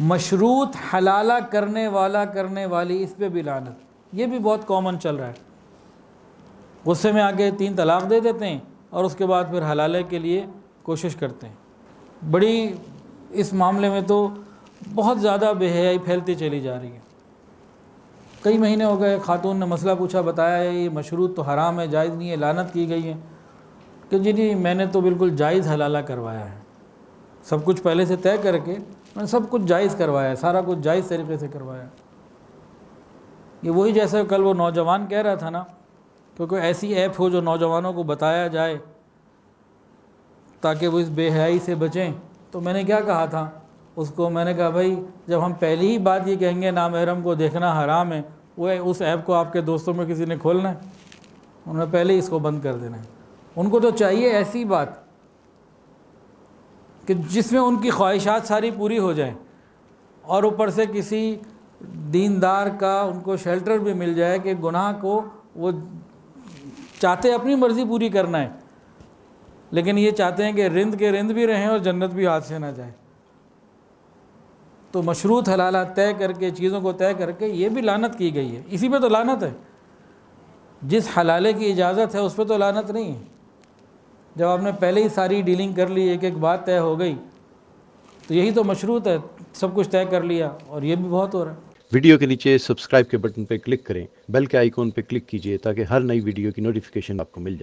मशरूत हलाला करने वाला करने वाली, इस पे भी लानत। ये भी बहुत कॉमन चल रहा है। गुस्से में आके 3 तलाक दे देते हैं और उसके बाद फिर हलाले के लिए कोशिश करते हैं। बड़ी इस मामले में तो बहुत ज़्यादा बेहयाई फैलती चली जा रही है। कई महीने हो गए, खातून ने मसला पूछा, बताया है ये मशरूत तो हराम है, जायज़ नहीं है, लानत की गई है। कि जी नहीं, मैंने तो बिल्कुल जायज़ हलाला करवाया है, सब कुछ पहले से तय करके मैंने सब कुछ जायज़ करवाया है, सारा कुछ जायज़ तरीके से करवाया। ये वही जैसे कल वो नौजवान कह रहा था ना, क्योंकि ऐसी ऐप हो जो नौजवानों को बताया जाए ताकि वो इस बेहयाई से बचें। तो मैंने क्या कहा था उसको, मैंने कहा भाई जब हम पहली ही बात ये कहेंगे नामहरम को देखना हराम है, वो उस ऐप को आपके दोस्तों में किसी ने खोलना है, उन्होंने पहले ही इसको बंद कर देना है। उनको तो चाहिए ऐसी बात कि जिसमें उनकी ख्वाहिशात सारी पूरी हो जाए और ऊपर से किसी दीनदार का उनको शेल्टर भी मिल जाए कि गुनाह को वो चाहते अपनी मर्ज़ी पूरी करना है, लेकिन ये चाहते हैं कि रिंद के रिंद भी रहें और जन्नत भी हाथ से ना जाए। तो मशरूत हलाला तय करके, चीज़ों को तय करके, ये भी लानत की गई है। इसी पे तो लानत है, जिस हलाले की इजाज़त है उस पर तो लानत नहीं है। जब आपने पहले ही सारी डीलिंग कर ली, एक एक बात तय हो गई, तो यही तो मशरूत है, सब कुछ तय कर लिया, और ये भी बहुत हो रहा है। वीडियो के नीचे सब्सक्राइब के बटन पर क्लिक करें, बेल के आइकॉन पर क्लिक कीजिए ताकि हर नई वीडियो की नोटिफिकेशन आपको मिल जाए।